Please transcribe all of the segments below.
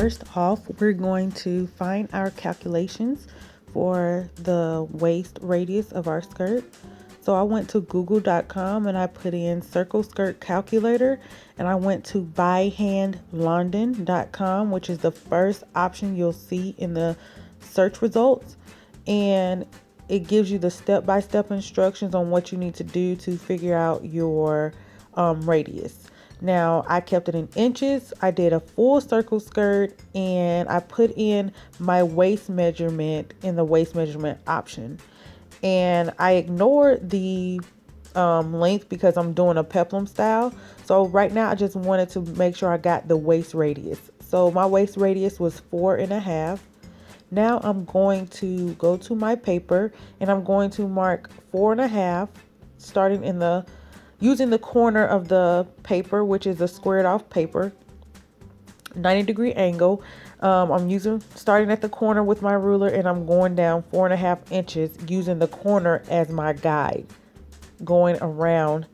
first off, we're going to find our calculations for the waist radius of our skirt. So I went to google.com and I put in circle skirt calculator, and I went to byhandlondon.com, which is the first option you'll see in the search results. And it gives you the step-by-step instructions on what you need to do to figure out your radius. Now, I kept it in inches. I did a full circle skirt, and I put in my waist measurement in the waist measurement option. And I ignored the length because I'm doing a peplum style. So right now I just wanted to make sure I got the waist radius. So my waist radius was 4.5. Now I'm going to go to my paper and I'm going to mark 4.5, starting using the corner of the paper, which is a squared off paper, 90-degree angle. I'm starting at the corner with my ruler, and I'm going down 4.5 inches using the corner as my guide, going around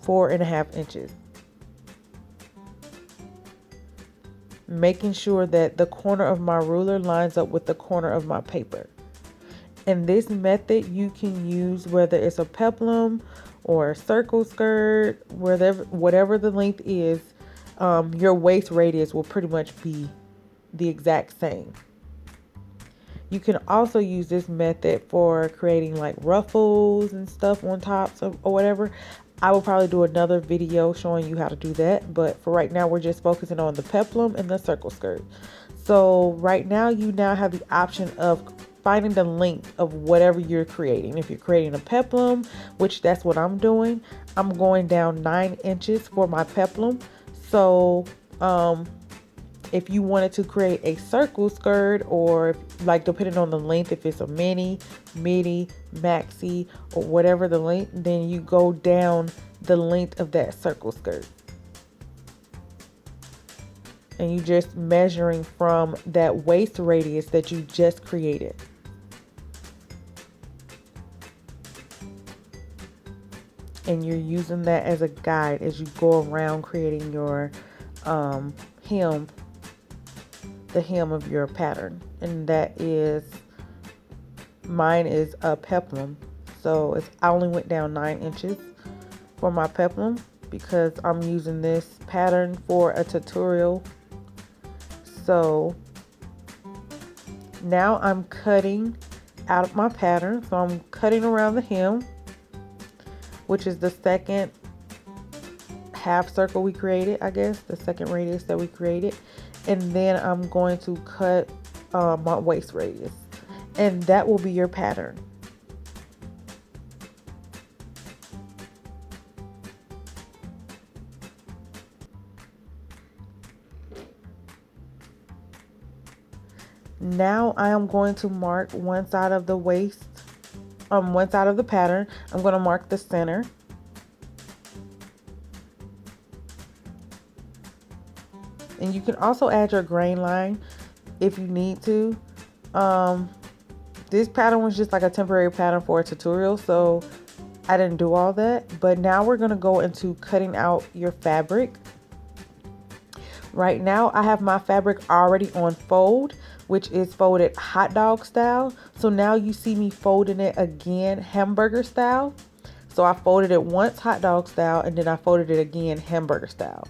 4.5 inches. Making sure that the corner of my ruler lines up with the corner of my paper. And this method you can use whether it's a peplum or a circle skirt, whatever the length is. Your waist radius will pretty much be the exact same. You can also use this method for creating like ruffles and stuff on tops or whatever. I will probably do another video showing you how to do that, but for right now we're just focusing on the peplum and the circle skirt. So right now you now have the option of finding the length of whatever you're creating. If you're creating a peplum, which that's what I'm doing, I'm going down 9 inches for my peplum. So if you wanted to create a circle skirt, or like depending on the length, if it's a mini, maxi, or whatever the length, then you go down the length of that circle skirt. And you just measuring from that waist radius that you just created. And you're using that as a guide as you go around creating your hem, the hem of your pattern. And mine is a peplum. So I only went down 9 inches for my peplum because I'm using this pattern for a tutorial. So now I'm cutting out of my pattern. So I'm cutting around the hem, which is the second half circle we created, I guess, the second radius that we created. And then I'm going to cut my waist radius, and that will be your pattern. Now I am going to mark one side of the waist, one side of the pattern. I'm going to mark the center. And you can also add your grain line if you need to. This pattern was just like a temporary pattern for a tutorial, so I didn't do all that. But now we're going to go into cutting out your fabric. Right now I have my fabric already on fold, which is folded hot dog style. So now you see me folding it again hamburger style. So I folded it once hot dog style, and then I folded it again hamburger style.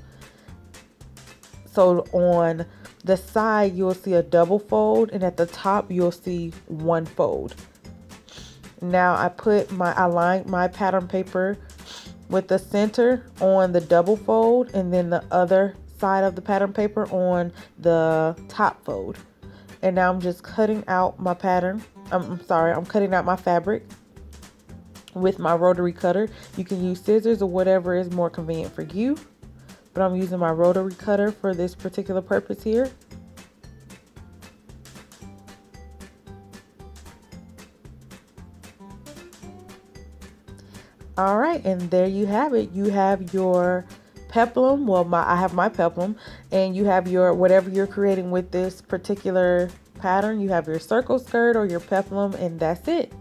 So on the side you'll see a double fold, and at the top you'll see one fold. Now I lined my pattern paper with the center on the double fold, and then the other side of the pattern paper on the top fold. And now I'm just cutting out my pattern. I'm cutting out my fabric with my rotary cutter. You can use scissors or whatever is more convenient for you, but I'm using my rotary cutter for this particular purpose here. All right, and there you have it. You have your peplum. Well, I have my peplum, and you have your whatever you're creating with this particular pattern. You have your circle skirt or your peplum, and that's it.